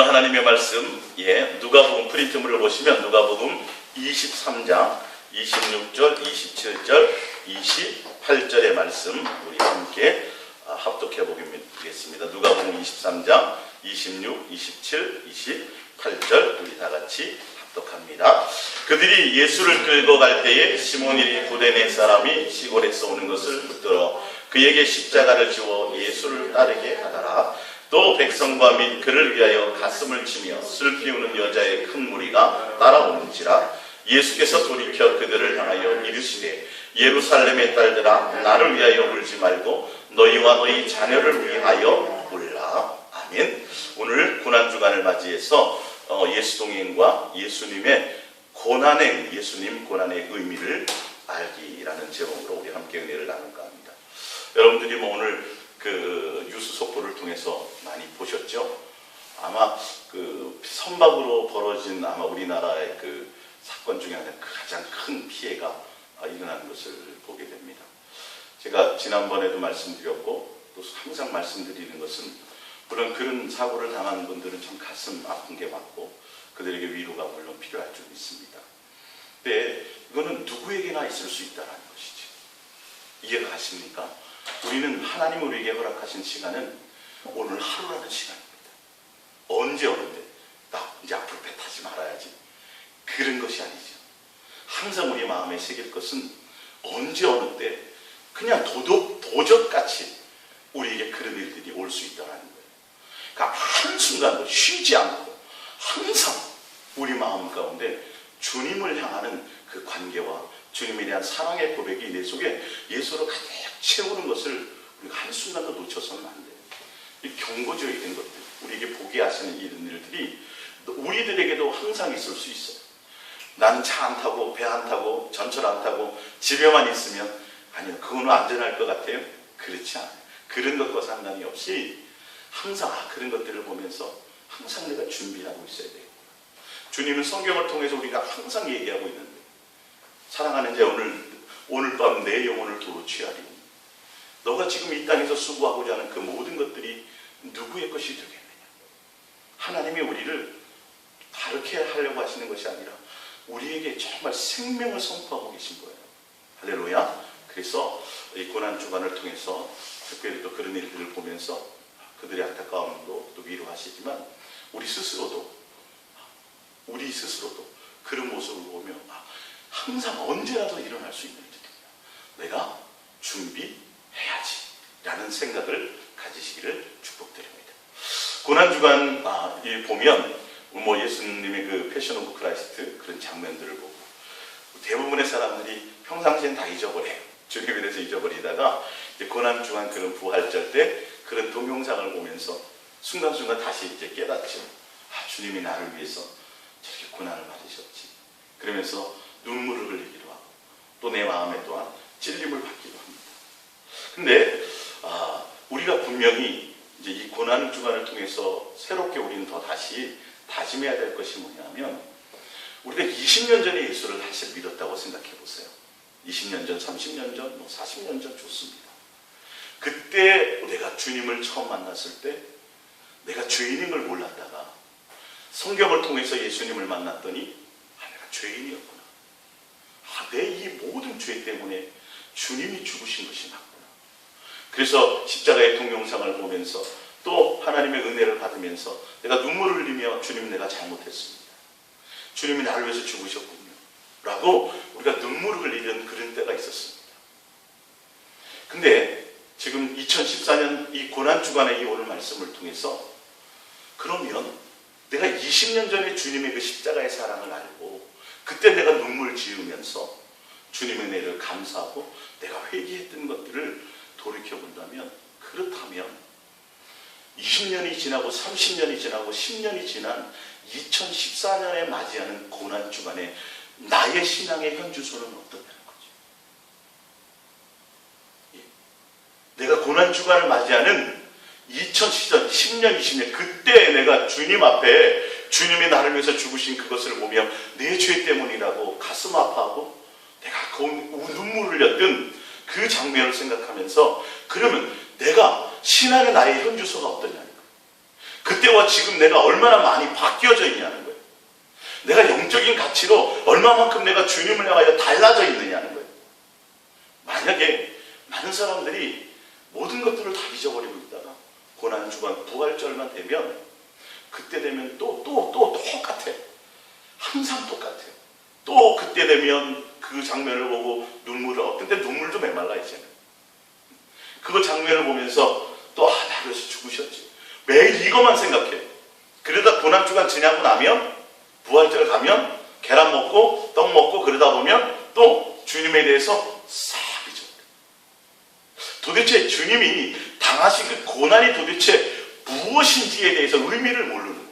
오늘 하나님의 말씀, 누가복음 프린트물을 보시면 누가복음 23장 26절, 27절, 28절의 말씀 우리 함께 합독해 보겠습니다. 누가복음 23장 26, 27, 28절 우리 다 같이 합독합니다. 그들이 예수를 끌고 갈 때에 시몬이 구레네 사람이 시골에서 오는 것을 붙들어 그에게 십자가를 지워 예수를 따르게 하더라. 또 백성과 및 그를 위하여 가슴을 치며 슬피우는 여자의 큰 무리가 따라오는지라. 예수께서 돌이켜 그들을 향하여 이르시되 예루살렘의 딸들아, 나를 위하여 울지 말고 너희와 너희 자녀를 위하여 울라. 아멘. 오늘 고난주간을 맞이해서 예수동행과 예수님의 고난행, 예수님 고난의 의미를 알기라는 제목으로 우리 함께 은혜를 나눌까 합니다. 여러분들이 오늘 그 뉴스 속보를 통해서 많이 보셨죠? 아마 그 선박으로 벌어진 아마 우리나라의 그 사건 중에 하나 가장 큰 피해가 일어난 것을 보게 됩니다. 제가 지난번에도 말씀드렸고 또 항상 말씀드리는 것은, 물론 그런 사고를 당한 분들은 참 가슴 아픈 게 맞고 그들에게 위로가 물론 필요할 줄 믿습니다. 근데 이거는 누구에게나 있을 수 있다는 것이죠. 이해가 가십니까? 우리는 하나님 우리에게 허락하신 시간은 오늘 하루라는 시간입니다. 언제 어느 때 나 이제 앞으로 배 타지 말아야지, 그런 것이 아니죠. 항상 우리 마음에 새길 것은 언제 어느 때 그냥 도적같이 우리에게 그런 일들이 올 수 있다는 거예요. 그러니까 한순간도 쉬지 않고 항상 우리 마음 가운데 주님을 향하는 그 관계와 주님에 대한 사랑의 고백이 내 속에 예수로 가득 채우는 것을 우리가 한순간도 놓쳐서는 안 돼요. 이 경고적인 것들, 우리에게 보게 하시는 이런 일들이 우리들에게도 항상 있을 수 있어요. 나는 차 안 타고 배 안 타고 전철 안 타고 집에만 있으면, 아니요, 그거는 안전할 것 같아요? 그렇지 않아요. 그런 것과 상관이 없이 항상 그런 것들을 보면서 항상 내가 준비하고 있어야 돼요. 주님은 성경을 통해서 우리가 항상 얘기하고 있는데, 사랑하는 자, 오늘 밤 내 영혼을 도로 취하리니 너가 지금 이 땅에서 수고하고자 하는 그 모든 것들이 누구의 것이 되겠느냐. 하나님이 우리를 다르게 하려고 하시는 것이 아니라 우리에게 정말 생명을 선포하고 계신 거예요. 할렐루야. 그래서 이 고난주간을 통해서 특별히 또 그런 일들을 보면서 그들의 안타까움도 또 위로하시지만 우리 스스로도 그런 모습을 보며 항상 언제라도 일어날 수 있는 일들이야. 내가 준비해야지 라는 생각을 가지시기를 축복드립니다. 고난주간 보면 예수님의 그 패션 오브 크라이스트 그런 장면들을 보고 대부분의 사람들이 평상시엔 다 잊어버려요. 주님에 대해서 잊어버리다가 이제 고난주간 그런 부활절 때 그런 동영상을 보면서 순간순간 다시 이제 깨닫죠. 주님이 나를 위해서 저렇게 고난을 받으셨지. 그러면서 눈물을 흘리기도 하고 또 내 마음에 또한 찔림을 받기도 합니다. 근데 우리가 분명히 이제 이 고난 주간을 통해서 새롭게 우리는 더 다시 다짐해야 될 것이 뭐냐면, 우리가 20년 전에 예수를 사실 믿었다고 생각해 보세요. 20년 전, 30년 전, 40년 전 좋습니다. 그때 내가 주님을 처음 만났을 때 내가 죄인임을 몰랐다가 성경을 통해서 예수님을 만났더니 내가 죄인이었구나. 내 이 모든 죄 때문에 주님이 죽으신 것이 맞구나. 그래서 십자가의 동영상을 보면서 또 하나님의 은혜를 받으면서 내가 눈물을 흘리며 주님, 내가 잘못했습니다. 주님이 나를 위해서 죽으셨군요 라고 우리가 눈물을 흘리는 그런 때가 있었습니다. 근데 지금 2014년 이 고난주간의 이 오늘 말씀을 통해서, 그러면 내가 20년 전에 주님의 그 십자가의 사랑을 알고 그때 내가 눈물 지으면서 주님의 은혜를 감사하고 내가 회개했던 것들을 돌이켜본다면, 그렇다면 20년이 지나고 30년이 지나고 10년이 지난 2014년에 맞이하는 고난주간에 나의 신앙의 현주소는 어떻다는 거죠? 내가 고난주간을 맞이하는 2010년, 20년 그때 내가 주님 앞에 주님이 나를 위해서 죽으신 그것을 보며 내 죄 때문이라고 가슴 아파하고 내가 눈물을 흘렸던 그 장면을 생각하면서, 그러면 내가 신앙의 나의 현주소가 어떠냐는 거예요. 그때와 지금 내가 얼마나 많이 바뀌어져 있냐는 거예요. 내가 영적인 가치로 얼마만큼 내가 주님을 향하여 달라져 있느냐는 거예요. 만약에 많은 사람들이 모든 것들을 다 잊어버리고 있다가 고난주간 부활절만 되면 그때 되면 또 똑같아요. 항상 똑같아요. 또 그때 되면 그 장면을 보고 눈물을 근데 눈물도 메말라 이제는. 그 장면을 보면서 또 나 그것이 죽으셨지. 매일 이것만 생각해. 그러다 고난주간 지나고 나면 부활절 가면 계란 먹고 떡 먹고 그러다 보면 또 주님에 대해서 싹 잊어버려. 도대체 주님이 당하신 그 고난이 도대체 무엇인지에 대해서 의미를 모르는 거야.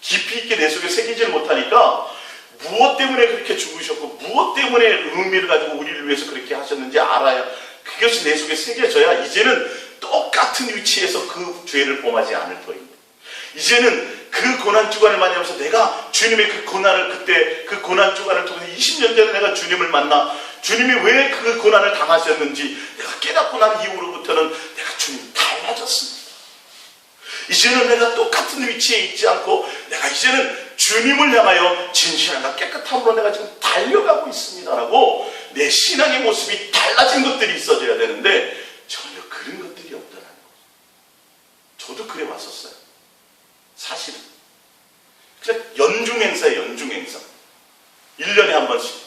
깊이 있게 내 속에 새기질 못하니까 무엇 때문에 그렇게 죽으셨고 무엇 때문에 의미를 가지고 우리를 위해서 그렇게 하셨는지 알아야 그것이 내 속에 새겨져야 이제는 똑같은 위치에서 그 죄를 범하지 않을 터입니다. 이제는 그 고난주간을 맞이하면서 내가 주님의 그 고난을 그때 그 고난주간을 통해서 20년 전에 내가 주님을 만나 주님이 왜 그 고난을 당하셨는지 내가 깨닫고 난 이후로부터는 내가 주님 달라졌습니다. 이제는 내가 똑같은 위치에 있지 않고 내가 이제는 주님을 향하여 진실함과 깨끗함으로 내가 지금 달려가고 있습니다라고 내 신앙의 모습이 달라진 것들이 있어져야 되는데 전혀 그런 것들이 없더라는 거죠. 저도 그래 왔었어요. 사실은. 그냥 연중행사예요. 연중행사. 1년에 한 번씩.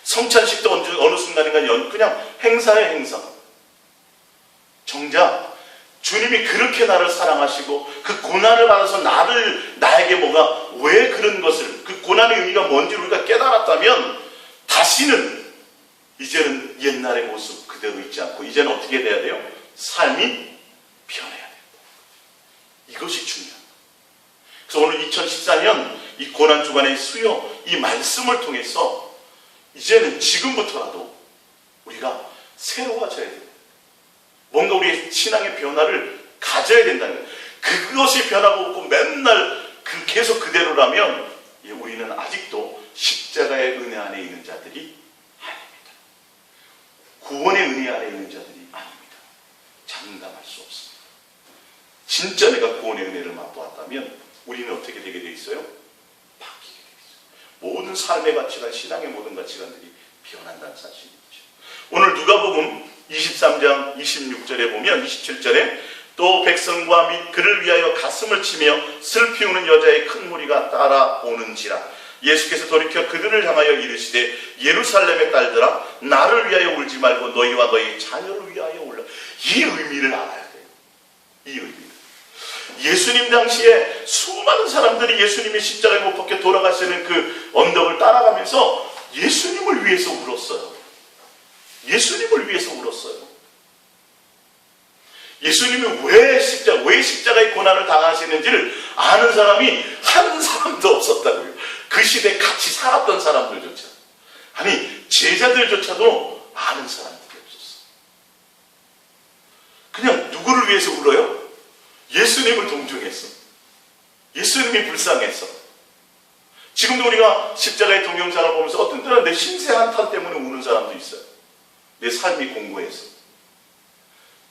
성찬식도 어느 순간인가 그냥 행사예요. 행사. 정작 주님이 그렇게 나를 사랑하시고 그 고난을 받아서 나에게 왜 그런 것을 그 고난의 의미가 뭔지 우리가 깨달았다면 다시는 이제는 옛날의 모습 그대로 있지 않고 이제는 어떻게 돼야 돼요? 삶이 변해야 된다. 이것이 중요합니다. 그래서 오늘 2014년 이 고난주간의 수요 이 말씀을 통해서 이제는 지금부터라도 우리가 새로워져야 됩니다. 뭔가 우리의 신앙의 변화를 가져야 된다는 거예요. 그것이 변하고 없고 맨날 계속 그대로라면 우리는 아직도 십자가의 은혜 안에 있는 자들이 아닙니다. 구원의 은혜 안에 있는 자들이 아닙니다. 장담할 수 없습니다. 진짜 내가 구원의 은혜를 맛보았다면 우리는 어떻게 되게 돼 있어요? 바뀌게 돼 있어요. 모든 삶의 가치관, 신앙의 모든 가치관들이 변한다는 사실이죠. 오늘 누가복음 23장 26절에 보면 27절에 또 백성과 및 그를 위하여 가슴을 치며 슬피 우는 여자의 큰 무리가 따라오는지라 예수께서 돌이켜 그들을 향하여 이르시되 예루살렘의 딸들아 나를 위하여 울지 말고 너희와 너희 자녀를 위하여 울라. 이 의미를 알아야 돼요. 이 의미를. 예수님 당시에 수많은 사람들이 예수님이 십자가에 못 박혀 돌아가시는 그 언덕을 따라가면서 예수님을 위해서 울었어요. 예수님을 위해서 울었어요. 예수님이 왜 십자가의 고난을 당하시는지를 아는 사람이 한 사람도 없었다고요. 그 시대에 같이 살았던 사람들조차. 아니 제자들조차도 아는 사람들이 없었어. 그냥 누구를 위해서 울어요? 예수님을 동정했어. 예수님이 불쌍했어. 지금도 우리가 십자가의 동영상을 보면서 어떤 때는 내 신세 한탄 때문에 우는 사람도 있어요. 내 삶이 공고해서.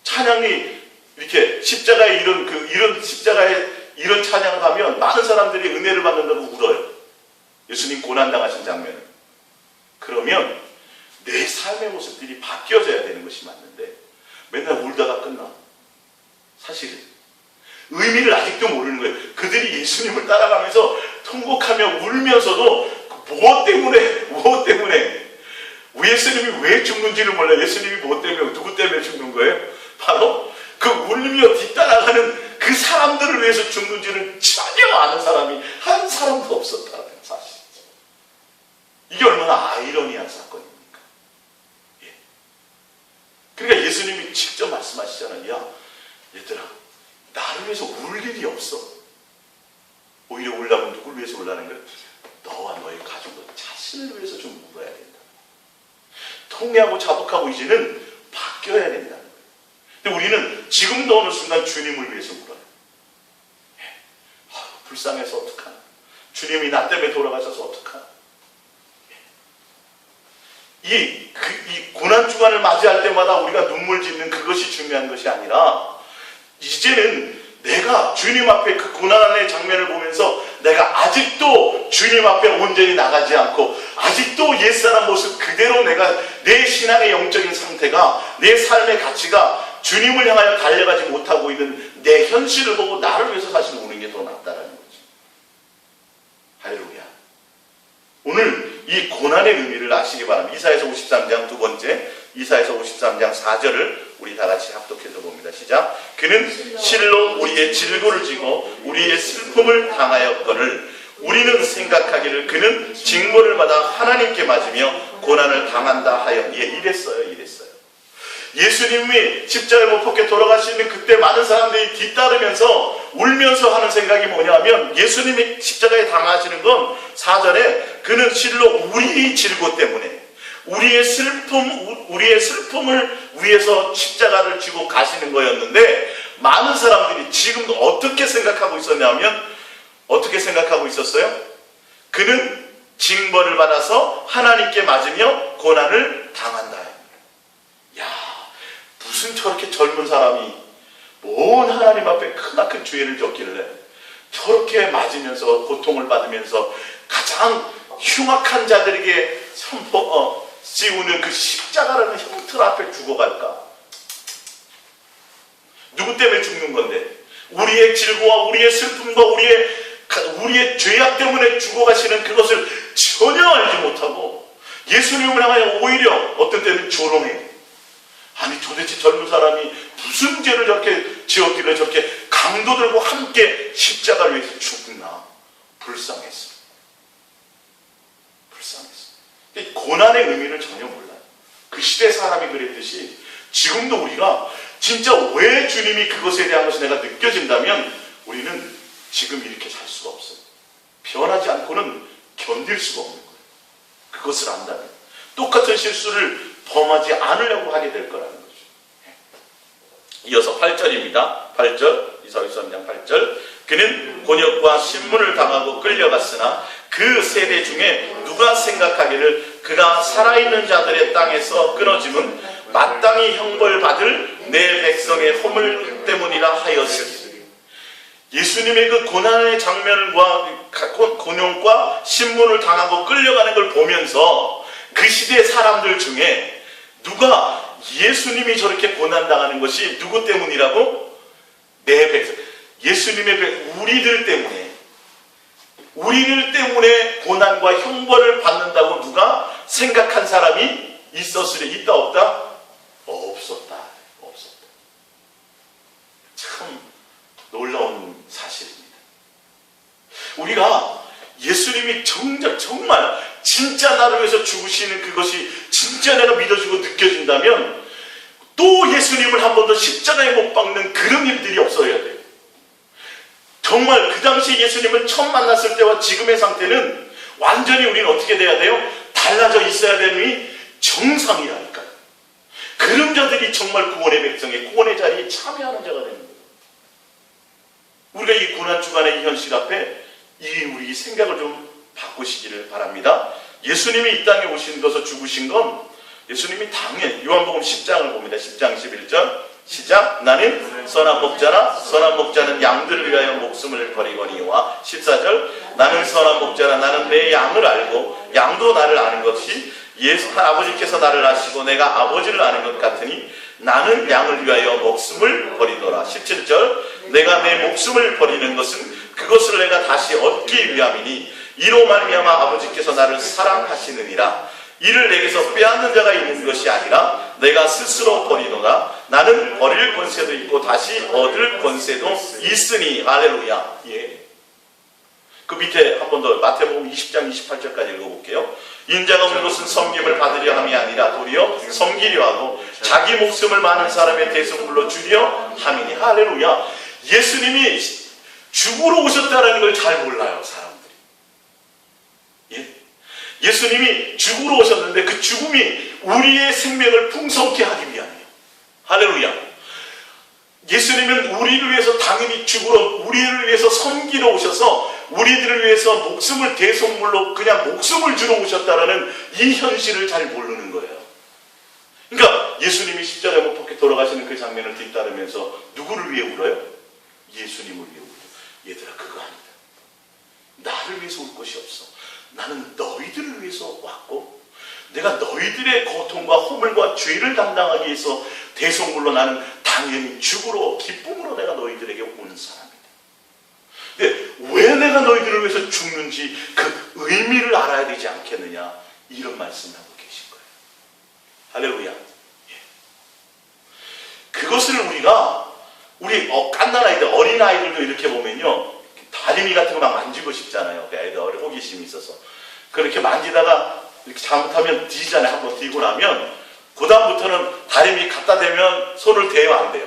찬양이 이렇게 십자가에 이런 십자가에 이런 찬양을 하면 많은 사람들이 은혜를 받는다고 울어요. 예수님 고난당하신 장면을. 그러면 내 삶의 모습들이 바뀌어져야 되는 것이 맞는데 맨날 울다가 끝나. 사실은 의미를 아직도 모르는 거예요. 그들이 예수님을 따라가면서 통곡하며 울면서도 무엇 때문에 예수님이 왜 죽는지를 몰라요. 예수님이 무엇 때문에 누구 때문에 죽는 거예요? 바로 그 울며 뒤따라가는 그 사람들을 위해서 죽는지를 전혀 아는 사람이 한 사람도 없었다는 사실이죠. 이게 얼마나 아이러니한 사건입니까? 예. 그러니까 예수님이 직접 말씀하시잖아요. 야, 얘들아, 나를 위해서 울 일이 없어. 오히려 울라면 누굴 위해서 울라는 거야? 너와 너의 가족, 너 자신을 위해서 좀 울어야 된다. 통회하고 자복하고 이제는 바뀌어야 된다는 거예요. 근데 우리는 지금도 어느 순간 주님을 위해서 울어요. 불쌍해서 어떡하나. 주님이 나 때문에 돌아가셔서 어떡하나. 이 고난주간을 맞이할 때마다 우리가 눈물 짓는 그것이 중요한 것이 아니라 이제는 내가 주님 앞에 그 고난의 장면을 보면서 내가 아직도 주님 앞에 온전히 나가지 않고 아직도 옛사람 모습 그대로 내가 내 신앙의 영적인 상태가 내 삶의 가치가 주님을 향하여 달려가지 못하고 있는 내 현실을 보고 나를 위해서 사실 우는 게 더 낫다라는 거죠. 할렐루야. 오늘 이 고난의 의미를 아시기 바랍니다. 이사야서 53장 두 번째, 이사야서 53장 4절을 우리 다 같이 합독해서 봅니다. 시작. 그는 실로 우리의 질고를 지고 우리의 슬픔을 당하였거늘 우리는 생각하기를 그는 징벌을 받아 하나님께 맞으며 고난을 당한다 하여. 이랬어요. 예수님이 십자가에 못 박혀 돌아가시는 그때 많은 사람들이 뒤따르면서 울면서 하는 생각이 뭐냐면 예수님이 십자가에 당하시는 건 4절에 그는 실로 우리의 질고 때문에 우리의 슬픔을 위해서 십자가를 지고 가시는 거였는데 많은 사람들이 지금도 어떻게 생각하고 있었냐면 어떻게 생각하고 있었어요? 그는 징벌을 받아서 하나님께 맞으며 고난을 당한다. 야, 무슨 저렇게 젊은 사람이 뭔 하나님 앞에 크나큰 죄를 졌길래 저렇게 맞으면서 고통을 받으면서 가장 흉악한 자들에게 씌우는 그 십자가라는 형틀 앞에 죽어갈까? 누구 때문에 죽는 건데? 우리의 질고와 우리의 슬픔과 우리의 죄악 때문에 죽어가시는 그것을 전혀 알지 못하고 예수님을 향하여 오히려 어떤 때는 조롱해. 아니 도대체 젊은 사람이 무슨 죄를 저렇게 지었길래 저렇게 강도들과 함께 십자가를 위해서 죽나? 불쌍했어. 고난의 의미를 전혀 몰라요. 그 시대 사람이 그랬듯이 지금도 우리가 진짜 왜 주님이 그것에 대한 것이 내가 느껴진다면 우리는 지금 이렇게 살 수가 없어요. 변하지 않고는 견딜 수가 없는 거예요. 그것을 안다면 똑같은 실수를 범하지 않으려고 하게 될 거라는 거죠. 이어서 8절입니다. 8절, 이사야 3장 8절. 그는 곤욕과 신문을 당하고 끌려갔으나 그 세대 중에 누가 생각하기를 그가 살아있는 자들의 땅에서 끊어짐은 마땅히 형벌받을 내 백성의 허물 때문이라 하였으니. 예수님의 그 고난의 장면과 곤욕과 신문을 당하고 끌려가는 걸 보면서 그 시대 사람들 중에 누가 예수님이 저렇게 고난당하는 것이 누구 때문이라고? 내 백성. 예수님의 우리들 때문에 고난과 형벌을 받는다고 누가 생각한 사람이 있다 없다? 없었다. 참 놀라운 사실입니다. 우리가 예수님이 정말 진짜 나를 위해서 죽으시는 그것이 진짜 내가 믿어지고 느껴진다면 또 예수님을 한 번 더 십자가에 못 박는 그런 일들이 없어야 돼요. 정말 그 당시 예수님을 처음 만났을 때와 지금의 상태는 완전히 우리는 어떻게 돼야 돼요? 달라져 있어야 되니 정상이라니까요. 그런 자들이 정말 구원의 백성의 구원의 자리에 참여하는 자가 되는 거예요. 우리가 이 고난주간의 이 현실 앞에 우리 생각을 좀 바꾸시기를 바랍니다. 예수님이 이 땅에 오신 것을 죽으신 건 예수님이 당연히 요한복음 10장을 봅니다. 10장 11절 시작. 나는 선한 목자라 선한 목자는 양들을 위하여 목숨을 버리거니와 14절 나는 선한 목자라 나는 내 양을 알고 양도 나를 아는 것이 아버지께서 나를 아시고 내가 아버지를 아는 것 같으니 나는 양을 위하여 목숨을 버리더라. 17절 내가 내 목숨을 버리는 것은 그것을 내가 다시 얻기 위함이니 이로 말미암아 아버지께서 나를 사랑하시느니라. 이를 내게서 빼앗는 자가 있는 것이 아니라 내가 스스로 버리노라. 나는 버릴 권세도 있고 다시 얻을 권세도 있으니. 할렐루야. 예. 그 밑에 한 번 더 마태복음 20장 28절까지 읽어볼게요. 인자가 온 것은 섬김을 받으려 함이 아니라 도리어 섬기려 하고 자기 목숨을 많은 사람의 대속물로 주려 함이니. 할렐루야. 예수님이 죽으러 오셨다는 걸 잘 몰라요, 사람들이. 예? 예수님이 죽으러 오셨는데 그 죽음이 우리의 생명을 풍성케 하기 위함이에요. 할렐루야. 예수님은 우리를 위해서 당연히 우리를 위해서 섬기러 오셔서 우리들을 위해서 목숨을 대속물로 그냥 목숨을 주러 오셨다라는 이 현실을 잘 모르는 거예요. 그러니까 예수님이 십자가에 못 박혀 돌아가시는 그 장면을 뒤따르면서 누구를 위해 울어요? 예수님. 나는 너희들을 위해서 왔고 내가 너희들의 고통과 허물과 죄를 담당하기 위해서 대속물로 나는 당연히 죽으러 기쁨으로 내가 너희들에게 오는 사람이다. 근데 왜 내가 너희들을 위해서 죽는지 그 의미를 알아야 되지 않겠느냐, 이런 말씀을 하고 계신 거예요. 할렐루야. 예. 그것을 우리 갓난아이들, 어린아이들도 이렇게 보면요, 다리미 같은 거 막 만지고 싶잖아요. 애들 호기심이 있어서. 그렇게 만지다가 이렇게 잘못하면 뒤지잖아요. 한번 뒤고 나면 그 다음부터는 다리미 갖다 대면 손을 대요, 안 돼요?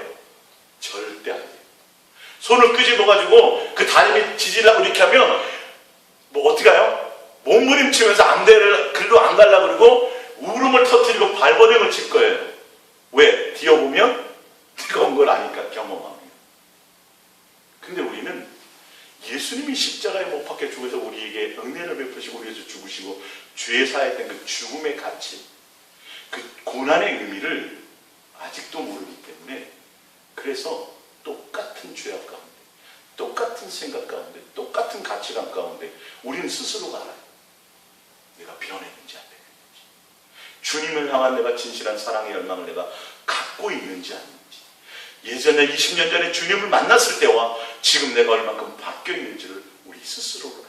절대 안 돼요. 손을 끄집어가지고 그 다리미 지지려고 이렇게 하면 뭐 어떻게 해요? 몸부림치면서 안대를 글로 안 가려고 그러고 울음을 터뜨리고 발버둥을 칠 거예요. 왜? 뒤어보면 뜨거운 걸 아니까, 경험하면. 근데 우리는 예수님이 십자가에 못 박혀 죽어서 우리에게 은혜를 베푸시고 우리 위해서 죽으시고 죄에 사했던 그 죽음의 가치, 그 고난의 의미를 아직도 모르기 때문에, 그래서 똑같은 죄악 가운데, 똑같은 생각 가운데, 똑같은 가치관 가운데 우리는 스스로가 알아요. 내가 변했는지 안 변했는지, 주님을 향한 내가 진실한 사랑의 열망을 내가 갖고 있는지 아닌지, 예전에 20년 전에 주님을 만났을 때와 지금 내가 얼만큼 바뀌어 있는지를 우리 스스로가 알아요.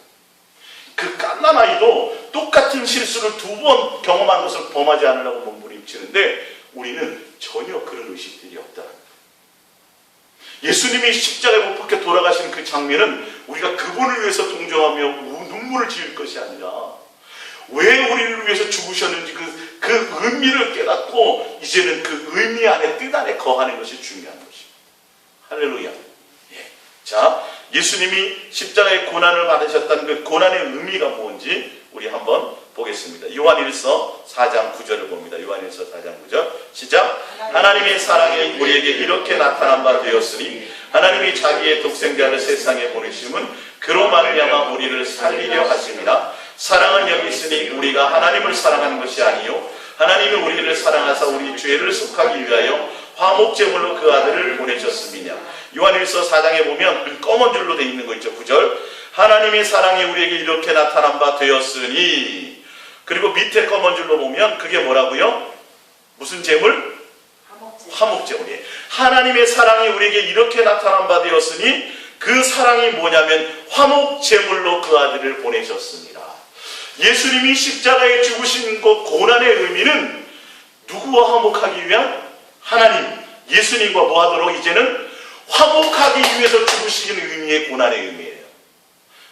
그 갓난아이도 똑같은 실수를 2번 경험한 것을 범하지 않으려고 몸부림치는데 우리는 전혀 그런 의식들이 없다는 거예요. 예수님이 십자가에 못 박혀 돌아가신 그 장면은 우리가 그분을 위해서 동정하며 눈물을 지을 것이 아니라 왜 우리를 위해서 죽으셨는지 그 의미를 깨닫고 이제는 그 의미 안에, 뜻 안에 거하는 것이 중요한 것입니다. 할렐루야. 예. 자, 예수님이 십자가의 고난을 받으셨다는 그 고난의 의미가 뭔지 우리 한번 보겠습니다. 요한일서 4장 9절을 봅니다. 요한일서 4장 9절 시작. 하나님의 사랑이 우리에게 이렇게 나타난 바 되었으니 하나님이 자기의 독생자를 세상에 보내심은 그로 말미암아 우리를 살리려 하심이라. 사랑은 여기 있으니 우리가 하나님을 사랑하는 것이 아니요 하나님이 우리를 사랑하사 우리 죄를 속하기 위하여 화목제물로 그 아들을 보내셨음이냐. 요한일서 4장에 보면 검은 줄로 되어 있는 거 있죠. 9절. 하나님의 사랑이 우리에게 이렇게 나타난 바 되었으니, 그리고 밑에 검은 줄로 보면 그게 뭐라고요? 무슨 제물? 화목제물이에요. 하나님의 사랑이 우리에게 이렇게 나타난 바 되었으니 그 사랑이 뭐냐면 화목제물로 그 아들을 보내셨습니다. 예수님이 십자가에 죽으신 것, 고난의 의미는 누구와 화목하기 위한? 하나님, 예수님과 뭐 하도록 이제는 화목하기 위해서 죽으시는 의미의 고난의 의미예요.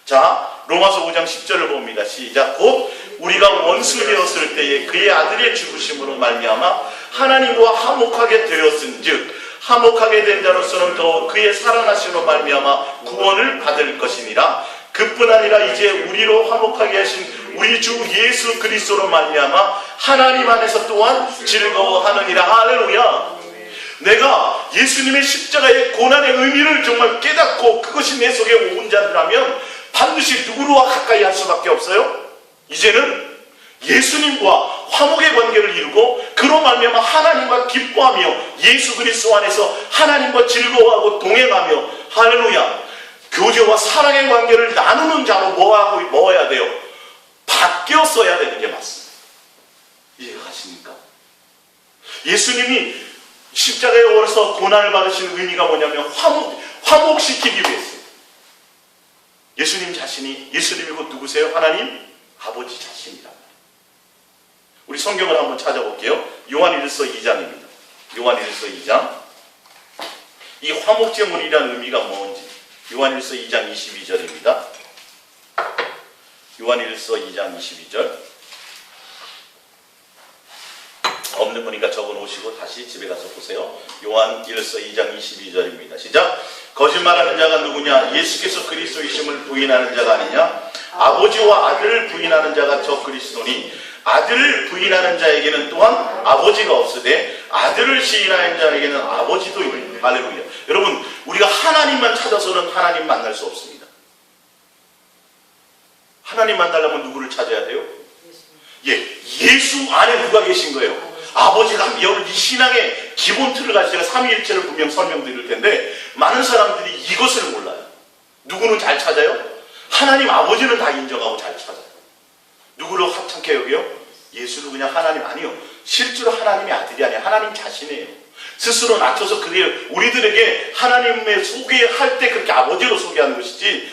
자, 로마서 5장 10절을 봅니다. 시작. 곧 우리가 원수 되었을 때에 그의 아들의 죽으심으로 말미암아 하나님과 화목하게 되었은즉 화목하게 된 자로서는 더욱 그의 살아나심으로 말미암아 구원을 받을 것이니라. 그뿐 아니라 이제 우리로 화목하게 하신 우리 주 예수 그리스도로 말미암아 하나님 안에서 또한 즐거워하느니라. 할렐루야. 내가 예수님의 십자가의 고난의 의미를 정말 깨닫고 그것이 내 속에 온 자들이라면 반드시 누구와 가까이 할 수밖에 없어요. 이제는 예수님과 화목의 관계를 이루고 그로 말미암아 하나님과 기뻐하며 예수 그리스도 안에서 하나님과 즐거워하고 동행하며, 할렐루야, 교제와 사랑의 관계를 나누는 자로 뭐해야 돼요? 바뀌었어야 되는 게 맞습니다. 이해가 가십니까? 예수님이 십자가에 오셔서 고난을 받으신 의미가 뭐냐면 화목시키기 위해서. 예수님 자신이, 예수님이 곧 누구세요? 하나님 아버지 자신이다. 우리 성경을 한번 찾아볼게요. 요한일서 2장입니다. 요한일서 2장. 이 화목제물이라는 의미가 뭔지 요한일서 2장 22절입니다. 요한일서 2장 22절. 없는 거니까 적어 놓으시고 다시 집에 가서 보세요. 요한일서 2장 22절입니다. 시작. 거짓말하는 자가 누구냐? 예수께서 그리스도이심을 부인하는 자가 아니냐? 아버지와 아들을 부인하는 자가 저 그리스도니 아들을 부인하는 자에게는 또한 아버지가 없으되 아들을 시인하는 자에게는 아버지도 있는. 할렐루야. 여러분, 우리가 하나님만 찾아서는 하나님 만날 수 없습니다. 하나님 만나려면 누구를 찾아야 돼요? 예수 안에 누가 계신 거예요? 아버지가. 여러분, 이 신앙의 기본 틀을 가지고 제가 삼위일체를 분명 설명드릴 텐데 많은 사람들이 이것을 몰라요. 누구는 잘 찾아요? 하나님 아버지는 다 인정하고 잘 찾아요. 누구를 하찮게 여겨요? 예수를 그냥 하나님 아니요. 실제로 하나님의 아들이 아니에요. 하나님 자신이에요. 스스로 낮춰서 우리들에게 하나님의 소개할 때 그렇게 아버지로 소개하는 것이지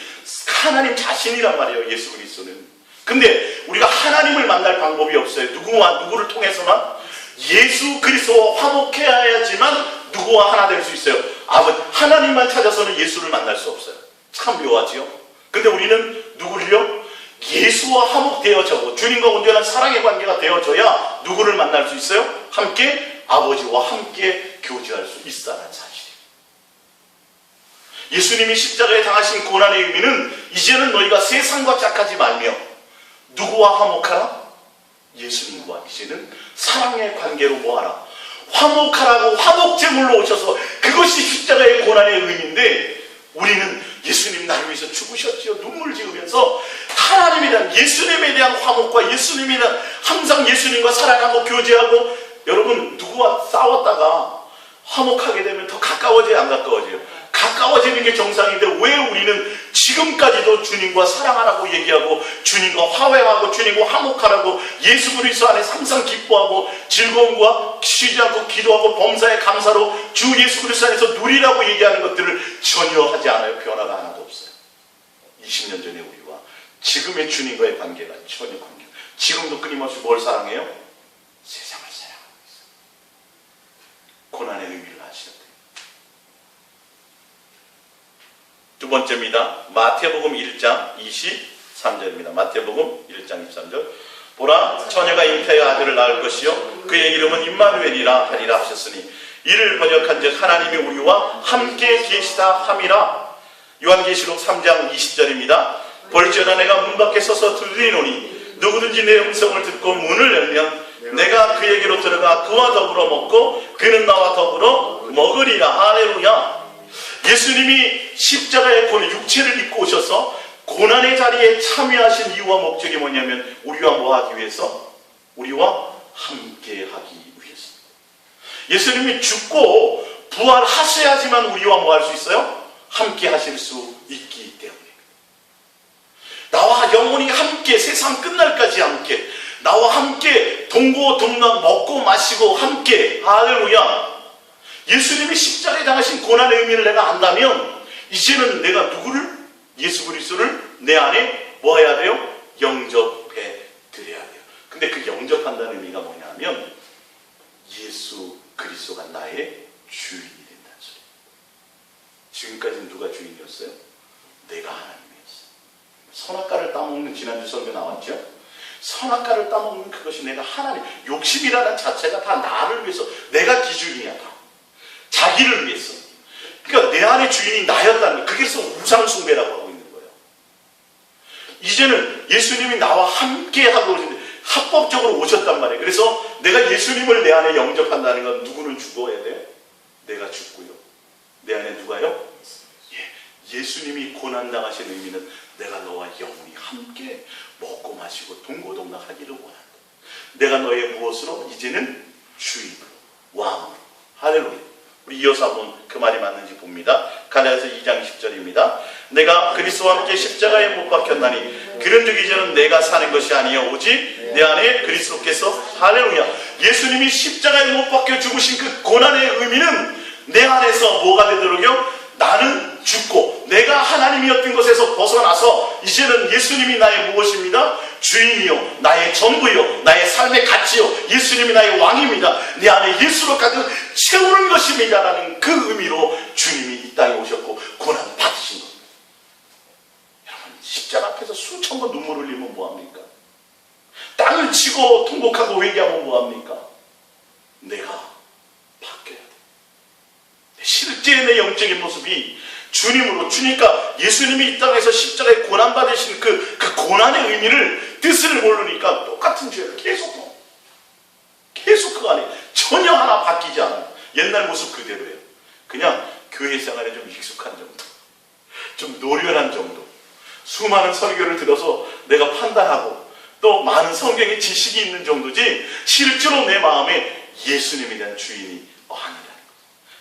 하나님 자신이란 말이에요. 예수 그리스도는. 근데 우리가 하나님을 만날 방법이 없어요. 누구를 통해서만? 예수 그리스도와 화목해야지만 누구와 하나 될 수 있어요. 하나님만 찾아서는 예수를 만날 수 없어요. 참 묘하지요. 근데 우리는 누구를요? 예수와 화목되어져고 주님과 온전한 사랑의 관계가 되어져야 누구를 만날 수 있어요? 함께 아버지와 함께 교제할 수 있다는 사실이에요. 예수님이 십자가에 당하신 고난의 의미는 이제는 너희가 세상과 짝하지 말며 누구와 화목하라? 예수님과 이제는 사랑의 관계로 뭐하라? 화목하라고 화목제물로 오셔서 그것이 십자가의 고난의 의미인데 우리는 예수님 나를 위해서 죽으셨지요. 눈물 지으면서 하나님에 대한 예수님에 대한 화목과 예수님에 대한 항상 예수님과 사랑하고 교제하고 여러분 누구와 싸웠다가 화목하게 되면 더 가까워져요? 안 가까워져요? 가까워지는 게 정상인데 왜 우리는 지금까지도 주님과 사랑하라고 얘기하고 주님과 화해하고 주님과 화목하라고 예수 그리스도 안에서 항상 기뻐하고 즐거움과 쉬지 않고 기도하고 범사에 감사로 주 예수 그리스도 안에서 누리라고 얘기하는 것들을 전혀 하지 않아요. 변화가 하나도 없어요. 20년 전에 우리와 지금의 주님과의 관계가 전혀 관계. 지금도 끊임없이 뭘 사랑해요? 세상을 사랑하고 있어요. 고난의 의미를 아셔야 돼요. 두 번째입니다. 마태복음 1장 23절입니다. 마태복음 1장 23절. 보라, 처녀가 잉태하여 아들을 낳을 것이요 그의 이름은 임마누엘이라 하리라 하셨으니 이를 번역한즉 하나님이 우리와 함께 계시다 함이라. 요한계시록 3장 20절입니다. 볼지어다 내가 문 밖에 서서 두드리노니 누구든지 내 음성을 듣고 문을 열면 내가 그에게로 들어가 그와 더불어 먹고 그는 나와 더불어 먹으리라. 할렐루야. 예수님이 십자가의 육체를 입고 오셔서 고난의 자리에 참여하신 이유와 목적이 뭐냐면 우리와 뭐 하기 위해서? 우리와 함께 하기 위해서. 예수님이 죽고 부활하셔야지만 우리와 뭐 할 수 있어요? 함께 하실 수 있기 때문에. 나와 영원히 함께 세상 끝날까지 함께 나와 함께 동고동락 먹고 마시고 함께. 할렐루야. 예수님이 십자가에 당하신 고난의 의미를 내가 안다면 이제는 내가 누구를? 예수 그리스도를 내 안에 뭐 해야 돼요? 영접해 드려야 돼요. 근데 그 영접한다는 의미가 뭐냐면 예수 그리스도가 나의 주인이 된다는 소리예요. 지금까지는 누가 주인이었어요? 내가 하나님이었어요. 선악과를 따먹는 지난주 설교 나왔죠? 선악과를 따먹는 그것이 내가 하나님. 욕심이라는 자체가 다 나를 위해서 내가 기준이야. 다. 자기를 위해서. 그러니까 내 안의 주인이 나였다는 거예요. 그래서 우상숭배라고 하고 있는 거예요. 이제는 예수님이 나와 함께 하고 오시는데 합법적으로 오셨단 말이에요. 그래서 내가 예수님을 내 안에 영접한다는 건 누구는 죽어야 돼? 내가 죽고요. 내 안에 누가요? 예수님이 고난당하신 의미는 내가 너와 영원히 함께 먹고 마시고 동고동락하기를 원한다. 내가 너의 무엇으로? 이제는 주인으로, 왕으로. 할렐루야. 우리 이어서 한번 그 말이 맞는지 봅니다. 갈라디아서 2장 10절입니다. 내가 그리스도와 함께 십자가에 못 박혔나니 그런즉 이제는 내가 사는 것이 아니요 오직 내 안에 그리스도께서. 할렐루야. 예수님이 십자가에 못 박혀 죽으신 그 고난의 의미는 내 안에서 뭐가 되도록요? 나는 죽고 내가 하나님이었던 것에서 벗어나서 이제는 예수님이 나의 무엇입니다? 주인이요, 나의 전부요, 나의 삶의 가치요, 예수님이 나의 왕입니다. 내 안에 예수로 가득 채우는 것입니다 라는 그 의미로 주님이 이 땅에 오셨고 고난을 받으신 겁니다. 여러분, 십자가 앞에서 수천 번 눈물 흘리면 뭐합니까? 땅을 치고 통곡하고 회개하면 뭐합니까? 내가 바뀌어야 돼. 실제 내 영적인 모습이 주님으로, 주니까 예수님이 이 땅에서 십자가에 고난받으신 그 고난의 의미를, 뜻을 모르니까 똑같은 죄를 계속 그 안에 전혀 하나 바뀌지 않아요. 옛날 모습 그대로예요. 그냥 교회 생활에 좀 익숙한 정도, 좀 노련한 정도, 수많은 설교를 들어서 내가 판단하고 또 많은 성경의 지식이 있는 정도지 실제로 내 마음에 예수님에 대한 주인이 아니라는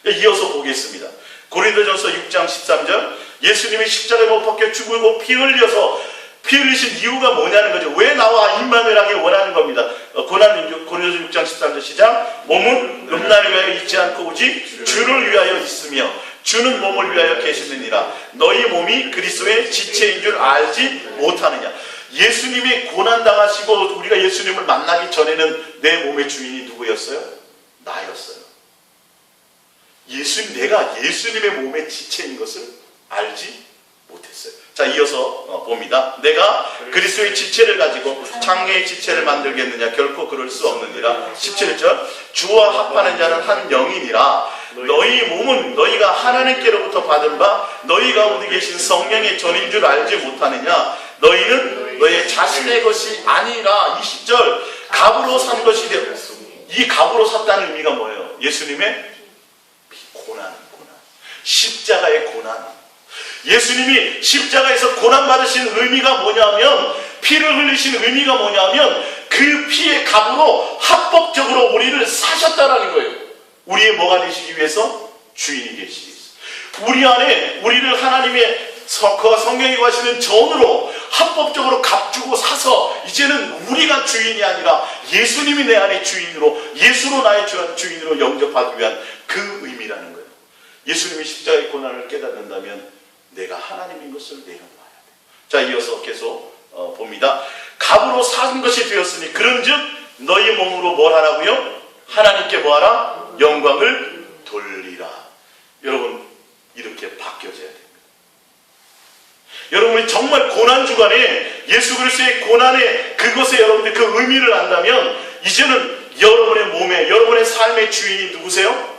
거예요. 이어서 보겠습니다. 고린도전서 6장 13절. 예수님이 십자가에 못 박혀 죽고 피 흘려서 피 흘리신 이유가 뭐냐는 거죠. 왜 나와 임마누엘하기 원하는 겁니다. 고린도서 6장 13절 시작. 몸은 음란을 위하여 있지 않고 오직 주를 위하여 있으며 주는 몸을 위하여 계시느니라. 너희 몸이 그리스도의 지체인 줄 알지 못하느냐. 예수님이 고난당하시고 우리가 예수님을 만나기 전에는 내 몸의 주인이 누구였어요? 나였어요. 내가 예수님의 몸의 지체인 것을 알지 못했어요. 자, 이어서 봅니다. 내가 그리스도의 지체를 가지고 장래의 지체를 만들겠느냐. 결코 그럴 수 없느니라. 17절. 주와 합하는 자는 한 영이니라. 너희 몸은 너희가 하나님께로부터 받은 바 너희 가운데 계신 성령의 전인 줄 알지 못하느냐. 너희는 너희 자신의 것이 아니라. 20절. 값으로 산 것이 되어. 이 값으로 샀다는 의미가 뭐예요? 예수님의 고난. 십자가의 고난. 예수님이 십자가에서 고난받으신 의미가 뭐냐면, 피를 흘리신 의미가 뭐냐면 그 피의 값으로 합법적으로 우리를 사셨다라는 거예요. 우리의 뭐가 되시기 위해서? 주인이 되시기 위해서. 우리 안에 우리를 하나님의 그와 성령이 하시는 전으로 합법적으로 값주고 사서 이제는 우리가 주인이 아니라 예수님이 내 안의 주인으로, 예수로 나의 주인으로 영접하기 위한 그 의미라는 거예요. 예수님이 십자가의 고난을 깨닫는다면 내가 하나님인 것을 내려놔야 돼. 자, 이어서 계속 봅니다. 값으로 산 것이 되었으니 그런즉 너희 몸으로 뭘 하라고요? 하나님께 뭐하라? 영광을 돌리라. 여러분, 이렇게 바뀌어져야 됩니다. 여러분이 정말 고난 주간에 예수 그리스도의 고난의 그것에 여러분들 그 의미를 안다면 이제는 여러분의 몸에, 여러분의 삶의 주인이 누구세요?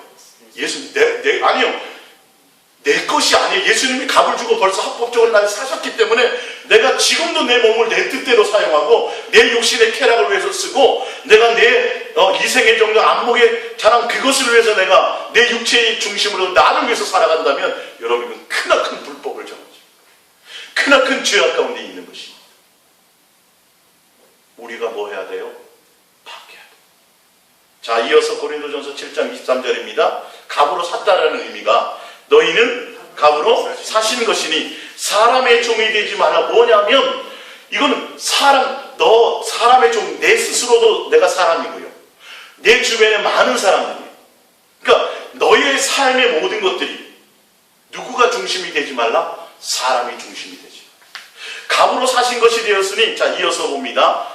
예수. 아니요. 내 것이 아니에요. 예수님이 값을 주고 벌써 합법적으로 나를 사셨기 때문에 내가 지금도 내 몸을 내 뜻대로 사용하고 내 욕심의 쾌락을 위해서 쓰고 내가 내 이생의 정도 안목의 자랑 그것을 위해서 내가 내 육체의 중심으로 나를 위해서 살아간다면 여러분은 크나큰 불법을 정하죠. 크나큰 죄악 가운데 있는 것입니다. 우리가 뭐 해야 돼요? 바뀌어야 돼요. 자, 이어서 고린도전서 7장 23절입니다. 값으로 샀다라는 의미가 너희는 값으로 사신 것이니 사람의 종이 되지 마라. 뭐냐면 이거는 사람의 종, 내 스스로도 내가 사람이고요. 내 주변에 많은 사람들이에요. 그러니까 너희의 삶의 모든 것들이 누구가 중심이 되지 말라? 사람이 중심이 되지. 값으로 사신 것이 되었으니, 자, 이어서 봅니다.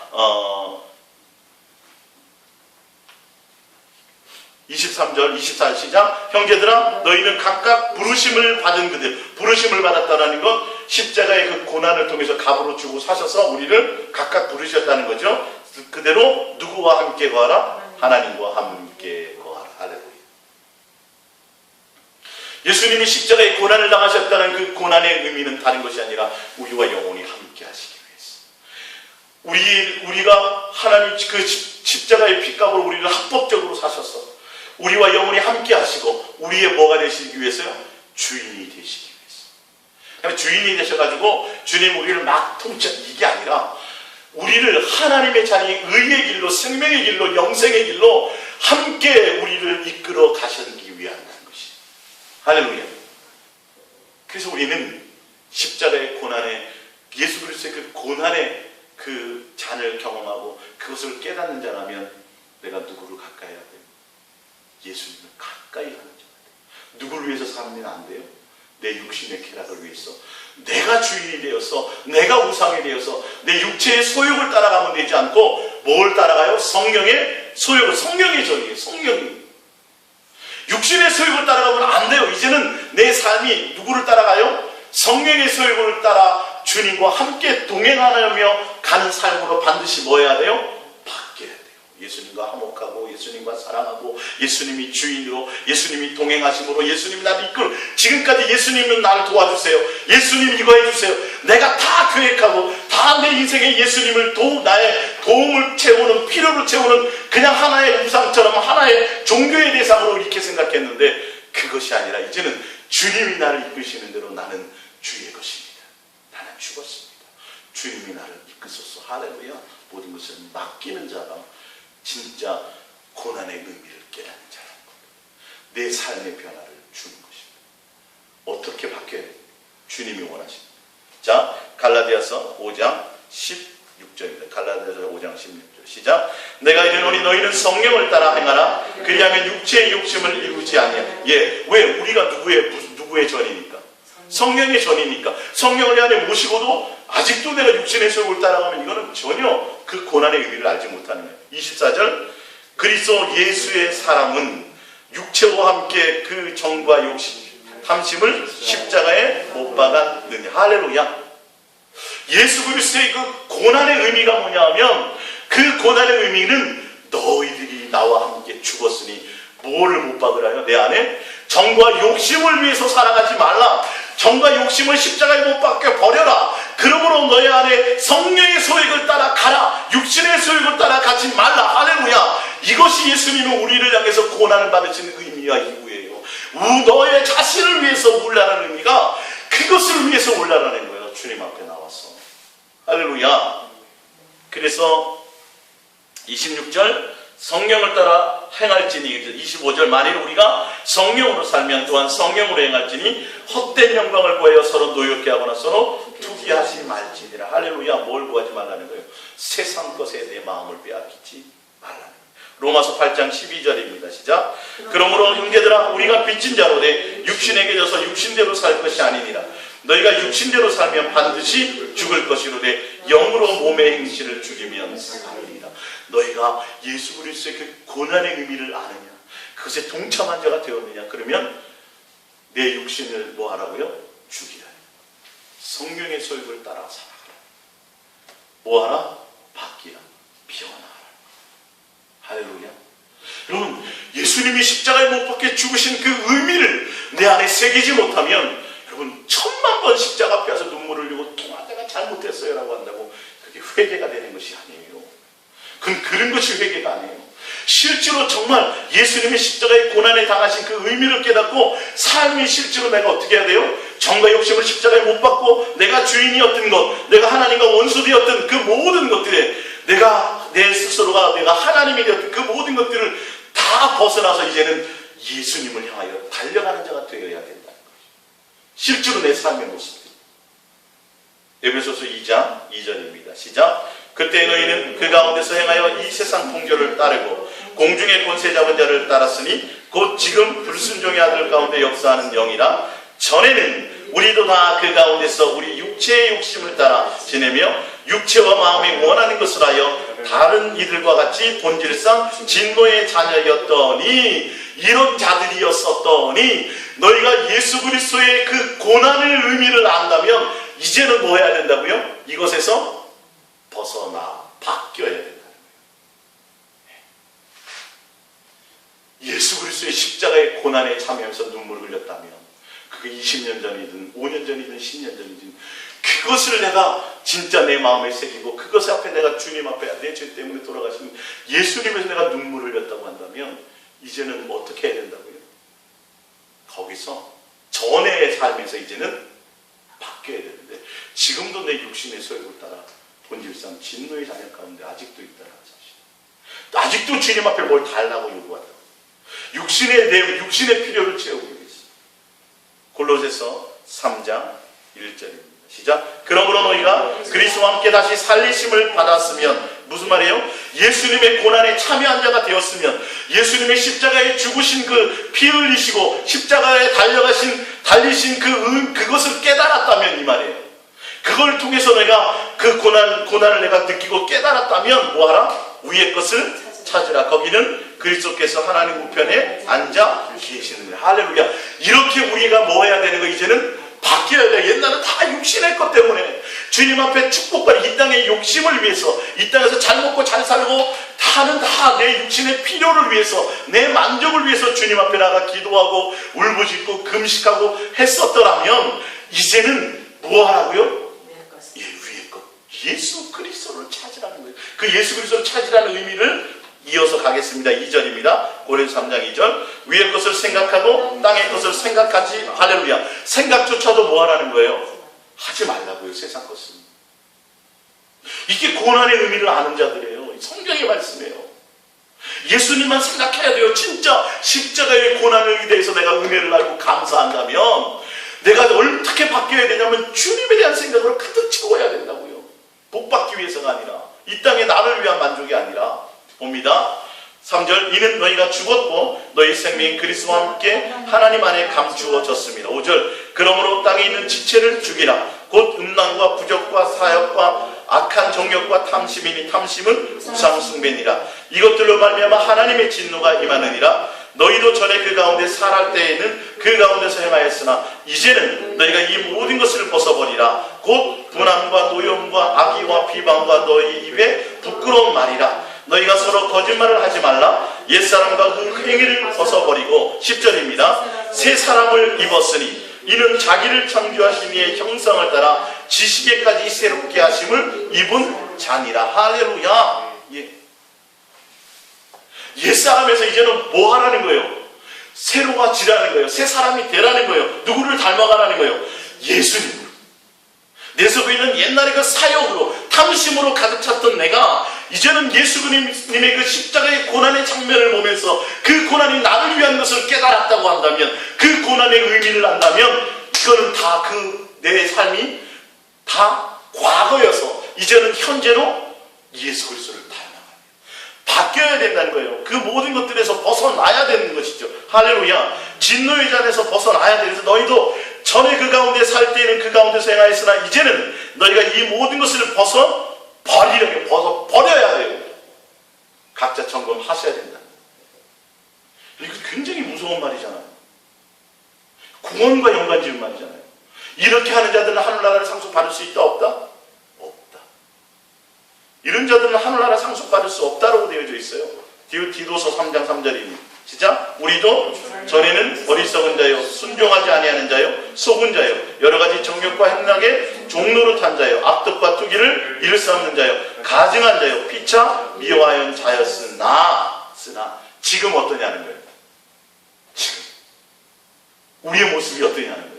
23절, 24절 시작. 형제들아, 너희는 각각 부르심을 받은 그들. 부르심을 받았다는 것, 십자가의 그 고난을 통해서 값으로 주고 사셔서 우리를 각각 부르셨다는 거죠. 그대로 누구와 함께 거하라? 하나님과 함께 거하라. 할렐루야. 예수님이 십자가의 고난을 당하셨다는 그 고난의 의미는 다른 것이 아니라 우리와 영원히 함께 하시기 위해서. 우리가 하나님 그 십자가의 피값으로 우리를 합법적으로 사셔서 우리와 영원히 함께 하시고 우리의 뭐가 되시기 위해서요? 주인이 되시기 위해서. 그러니까 주인이 되셔가지고 주님 우리를 막 통치, 이게 아니라 우리를 하나님의 자리, 의의 길로, 생명의 길로, 영생의 길로 함께 우리를 이끌어 가시기 위한 것이. 할렐루야. 그래서 우리는 십자가의 고난에, 예수 그리스도의 그 고난의 그 잔을 경험하고 그것을 깨닫는 자라면 내가 누구를 가까이 해야 돼요? 예수님을 가까이 가는 자가 돼요. 누구를 위해서 살면 안 돼요? 내 육신의 쾌락을 위해서. 내가 주인이 되어서, 내가 우상이 되어서 내 육체의 소욕을 따라가면 되지 않고 뭘 따라가요? 성령의 소욕을. 성령의 전이에요. 성령이. 육신의 소욕을 따라가면 안 돼요. 이제는 내 삶이 누구를 따라가요? 성령의 소욕을 따라 주님과 함께 동행하며 가는 삶으로 반드시 뭐 해야 돼요? 바뀌어야 돼요. 예수님과 화목하고 예수님과 사랑하고 예수님이 주인으로, 예수님이 동행하심으로, 예수님이 나를 이끌어. 지금까지 예수님은 나를 도와주세요. 예수님 이거 해주세요. 내가 다 계획하고 다 내 인생에 예수님을 나의 도움을 채우는, 필요를 채우는 그냥 하나의 우상처럼 하나의 종교의 대상으로 이렇게 생각했는데 그것이 아니라 이제는 주님이 나를 이끄시는 대로 나는 주의 것입니다. 나는 죽었습니다. 주님이 나를 이끄소서. 할렐루야. 모든 것을 맡기는 자가 진짜 고난의 의미를 깨닫는 자라는 겁니다. 내 삶의 변화를 주는 것입니다. 어떻게 바뀌어야 돼요? 주님이 원하십니다. 자, 갈라디아서 5장 16절입니다. 갈라디아서 5장 16절 시작. 내가 이르노니 너희는 성령을 따라 행하라. 그리하면 육체의 욕심을 이루지 아니하리라. 예, 왜? 우리가 누구의 전이니까? 성령의 전이니까. 성령을 내 안에 모시고도 아직도 내가 육신의 소욕을 따라가면 이거는 전혀 그 고난의 의미를 알지 못하는 거예요. 24절 그리스도 예수의 사람은 육체와 함께 그 정과 욕심 탐심을 십자가에 못 박았느냐. 할렐루야. 예수 그리스도의 그 고난의 의미가 뭐냐 하면 그 고난의 의미는 너희들이 나와 함께 죽었으니 뭐를 못 박으라요? 내 안에 정과 욕심을 위해서 살아가지 말라. 정과 욕심을 십자가에 못 박게 버려라. 그러므로 너희 안에 성령의 소욕을 따라 가라. 육신의 소욕을 따라 가지 말라. 할렐루야. 이것이 예수님은 우리를 향해서 고난을 받으시는 의미와 이유예요. 너의 자신을 위해서 울라는 의미가 그것을 위해서 울라는 거예요. 주님 앞에 나와서. 할렐루야. 그래서 26절 성령을 따라 행할지니 25절 만일 우리가 성령으로 살면 또한 성령으로 행할지니 헛된 영광을 구하여 서로 노엽게 하거나 서로 투기하지 말지니라. 할렐루야. 뭘 구하지 말라는 거예요? 세상 것에 내 마음을 빼앗기지 말라는 거예요. 로마서 8장 12절입니다. 시작. 그러므로 형제들아 우리가 빚진 자로 돼 육신에게 져서 육신대로 살 것이 아니니라. 너희가 육신대로 살면 반드시 죽을 것이로되 영으로 몸의 행실을 죽이면 살리리라. 너희가 예수 그리스도의 그 고난의 의미를 아느냐, 그것에 동참한 자가 되었느냐, 그러면 내 육신을 뭐 하라고요? 죽이라. 성령의 소욕을 따라 살아가라. 뭐 하라? 바뀌라. 비워나가라. 할렐루야. 여러분, 예수님이 십자가에 못 박혀 죽으신 그 의미를 내 안에 새기지 못하면 여러분 1000만 번 십자가 앞에 와서 눈물을 흘리고 내가 잘못했어요 라고 한다고 그게 회개가 되는 것이 아니에요. 그건 그런 것이 회개가 아니에요. 실제로 정말 예수님의 십자가의 고난에 당하신 그 의미를 깨닫고 삶이 실제로 내가 어떻게 해야 돼요? 정과 욕심을 십자가에 못 박고 내가 주인이었던 것, 내가 하나님과 원수되었던 그 모든 것들에 내가 내 스스로가 내가 하나님이 되었던 그 모든 것들을 다 벗어나서 이제는 예수님을 향하여 달려가는 자가 되어야 된다는 거죠. 실제로 내 삶의 모습들. 에베소서 2장 2절입니다. 시작. 그때 너희는 그 가운데서 행하여 이 세상 풍조를 따르고 공중의 권세 잡은 자를 따랐으니 곧 지금 불순종의 아들 가운데 역사하는 영이라. 전에는 우리도 다 그 가운데서 우리 육체의 욕심을 따라 지내며 육체와 마음이 원하는 것을 하여 다른 이들과 같이 본질상 진노의 자녀였더니, 이런 자들이었었더니, 너희가 예수 그리스도의 그 고난의 의미를 안다면 이제는 뭐 해야 된다고요? 이것에서 벗어나 바뀌어야 된다는 거예요. 예수 그리스도의 십자가의 고난에 참여하면서 눈물을 흘렸다면 그게 20년 전이든 5년 전이든 10년 전이든 그것을 내가 진짜 내 마음에 새기고 그것 앞에 내가 주님 앞에 내 죄 때문에 돌아가신 예수님에서 내가 눈물을 흘렸다고 한다면 이제는 어떻게 해야 된다고요? 거기서 전의 삶에서 이제는 바뀌어야 되는데 지금도 내 육신의 소욕을 따라 본질상 진노의 자녀 가운데 아직도 있다는 사실. 아직도 주님 앞에 뭘 달라고 요구한다고. 육신의 필요를 채우기 위해서. 골로새서 3장 1절입니다. 시작. 그러므로 너희가 그리스도와 함께 다시 살리심을 받았으면, 무슨 말이에요? 예수님의 고난에 참여한 자가 되었으면, 예수님의 십자가에 죽으신 그 피 흘리시고 십자가에 달리신 그것을 깨달았다면 이 말이에요. 그걸 통해서 내가 그 고난을 내가 느끼고 깨달았다면 뭐하라? 위의 것을 찾으라. 거기는 그리스도께서 하나님 우편에 앉아 계시는 거예요. 할렐루야. 이렇게 우리가 뭐 해야 되는 거? 이제는 바뀌어야 돼. 옛날은 다 육신의 것 때문에 주님 앞에 축복받은 이 땅의 욕심을 위해서, 이 땅에서 잘 먹고 잘 살고 다는 다 내 육신의 필요를 위해서, 내 만족을 위해서 주님 앞에 나가 기도하고 울부짖고 금식하고 했었더라면 이제는 뭐 하라고요? 위의 것. 예수 그리스도를 찾으라는 거예요. 그 예수 그리스도를 찾으라는 의미를 이어서 가겠습니다. 2절입니다. 고린도서 3장 2절. 위의 것을 생각하고 땅의 것을 생각하지. 할렐루야. 생각조차도 뭐 하라는 거예요? 하지 말라고요. 세상 것은. 이게 고난의 의미를 아는 자들이에요. 성경의 말씀이에요. 예수님만 생각해야 돼요. 진짜 십자가의 고난에 대해서 내가 은혜를 알고 감사한다면 내가 어떻게 바뀌어야 되냐면 주님에 대한 생각으로 가득 채워야 된다고요. 복받기 위해서가 아니라, 이 땅에 나를 위한 만족이 아니라. 봅니다. 3절, 이는 너희가 죽었고 너희 생명이 그리스도와 함께 하나님 안에 감추어졌습니다. 5절, 그러므로 땅에 있는 지체를 죽이라. 곧 음란과 부적과 사역과 악한 정욕과 탐심이니 탐심은 우상 숭배니라. 이것들로 말미암아 하나님의 진노가 임하느니라. 너희도 전에 그 가운데 살할 때에는 그 가운데서 행하였으나 이제는 너희가 이 모든 것을 벗어버리라. 곧 분함과 노염과 악의와 비방과 너희 입에 부끄러운 말이라. 너희가 서로 거짓말을 하지 말라. 옛사람과 그 행위를 벗어버리고 10절입니다. 새 사람을 입었으니 이는 자기를 창조하신 이의 형상을 따라 지식에까지 새롭게 하심을 입은 자니라. 할렐루야. 옛사람에서 이제는 뭐 하라는 거예요? 새로워지라는 거예요. 새 사람이 되라는 거예요. 누구를 닮아가라는 거예요? 예수님으로. 내 속에 있는 옛날의 그 사역으로, 탐심으로 가득 찼던 내가 이제는 예수님의 그 십자가의 고난의 장면을 보면서 그 고난이 나를 위한 것을 깨달았다고 한다면, 그 고난의 의미를 안다면, 이거는 다 내 삶이 다 과거여서 이제는 현재로 예수 그리스도를 바뀌어야 된다는 거예요. 그 모든 것들에서 벗어나야 되는 것이죠. 할렐루야. 진노의 잔에서 벗어나야 되면서 너희도 전에 그 가운데 살 때에는 그 가운데서 행하였으나 이제는 너희가 이 모든 것을 버려야 돼요. 각자 점검하셔야 된다. 이거 굉장히 무서운 말이잖아요. 궁언과 연관지은 말이잖아요. 이렇게 하는 자들은 하늘나라를 상속받을 수 있다 없다? 없다. 이런 자들은 하늘나라 상속받을 수 없다라고 되어져 있어요. 디도서 3장 3절입니다. 시작. 우리도 전에는 어리석은 자요, 순종하지 아니하는 자요, 속은 자요, 여러 가지 정욕과 행락의 종로로 탄 자요, 악독과 투기를 일삼는 자요, 가증한 자요, 피차 미워하는 자였으나 지금 어떠냐는 거예요. 지금 우리의 모습이 어떠냐는 거예요.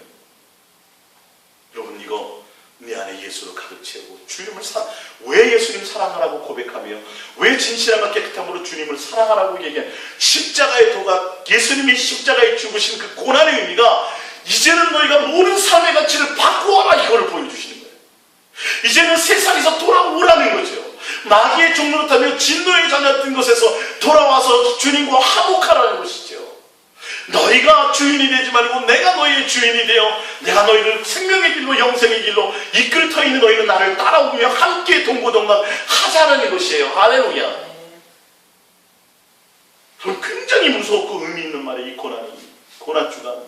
여러분, 이거 내 안에 예수로 가득 채우고 주님을 왜 예수님 사랑하라고 고백하며, 왜 진실함과 깨끗함으로 주님을 사랑하라고 얘기해. 십자가의 도가, 예수님이 십자가에 죽으신 그 고난의 의미가 이제는 너희가 모든 삶의 가치를 바꾸어라, 이거를 보여주시는 거예요. 이제는 세상에서 돌아오라는 거죠. 마귀의 종로로 타며 진노의 자녀였던 것에서 돌아와서 주님과 화목하라는 것이죠. 너희가 주인이 되지 말고 내가 너희의 주인이 되어 내가 너희를 생명의 길로 영생의 길로 이끌 터 있는 너희는 나를 따라오며 함께 동고동락 하자는 것이에요. 할렐루야. 저는 굉장히 무섭고 의미 있는 말이에요. 이 고난 주간.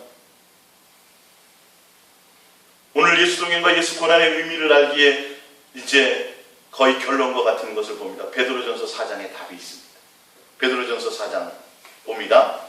오늘 예수 동행과 예수 고난의 의미를 알기에 이제 거의 결론과 같은 것을 봅니다. 베드로전서 4장에 답이 있습니다. 베드로전서 4장 봅니다.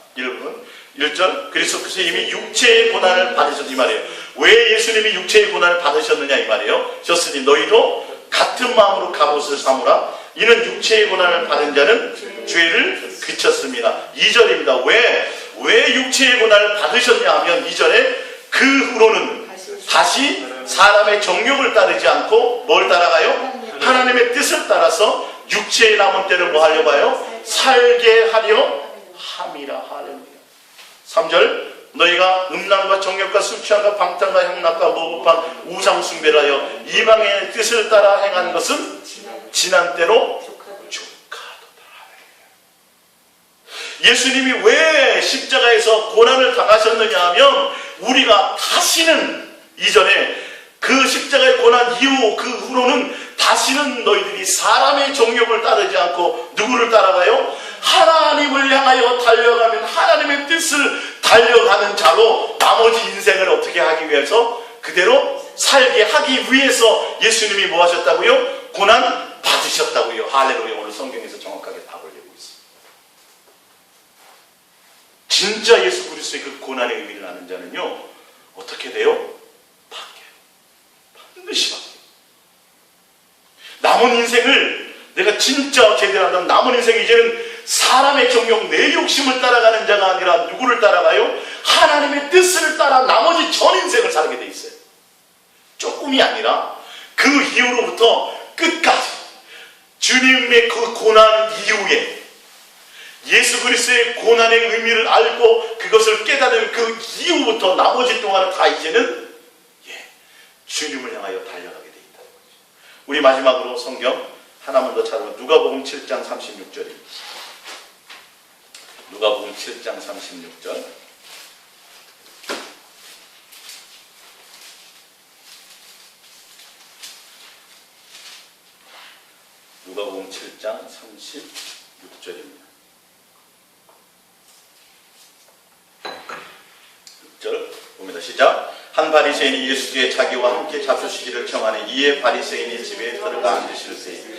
1절, 그리스도께서 이미 육체의 고난을 받으셨다, 이 말이에요. 왜 예수님이 육체의 고난을 받으셨느냐, 이 말이에요. 셨으니 너희도 같은 마음으로 갑옷을 삼으라. 이는 육체의 고난을 받은 자는 죄를 그쳤습니다. 2절입니다. 왜 육체의 고난을 받으셨냐 하면 2절에 그 후로는 다시 사람의 정욕을 따르지 않고 뭘 따라가요? 하나님의 뜻을 따라서 육체의 남은 때를 뭐 하려고 해요? 살게 하려 함이라. 할렐루야. 3절, 너희가 음란과 정욕과 술 취함과 방탕과 향락과 모급함 우상 숭배를 하여 이방인의 뜻을 따라 행하는 것은 지난 때로 족하도다. 예수님이 왜 십자가에서 고난을 당하셨느냐 하면 우리가 다시는, 이전에 그 십자가의 고난 이후 그 후로는 다시는 너희들이 사람의 정욕을 따르지 않고 누구를 따라가요? 하나님을 향하여 달려가면 하나님의 뜻을 달려가는 자로 나머지 인생을 어떻게 하기 위해서 그대로 살게 하기 위해서 예수님이 뭐 하셨다고요? 고난 받으셨다고요. 할렐루야. 오늘 성경에서 정확하게 답을 내고 있습니다. 진짜 예수 그리스도의 그 고난의 의미를 아는 자는요, 어떻게 돼요? 바뀌어요. 반드시 바뀌어요. 남은 인생을 내가 진짜 제대로 한다면 남은 인생 이제는 사람의 정욕, 내 욕심을 따라가는 자가 아니라 누구를 따라가요? 하나님의 뜻을 따라 나머지 전 인생을 살게 돼 있어요. 조금이 아니라 그 이후로부터 끝까지 주님의 그 고난 이후에 예수 그리스도의 고난의 의미를 알고 그것을 깨달은 그 이후부터 나머지 동안은 다 이제는 주님을 향하여 달려가게 돼 있다는 거죠. 우리 마지막으로 성경 하나만 더 찾아보면 누가복음 7장 36절입니다. 누가복음 7장 36절. 누가복음 7장 36절입니다. 6절 봅니다. 시작. 한 바리새인이 예수께 자기와 함께 잡수시기를 청하니 이에 바리새인이 집에 들어가 앉으실세.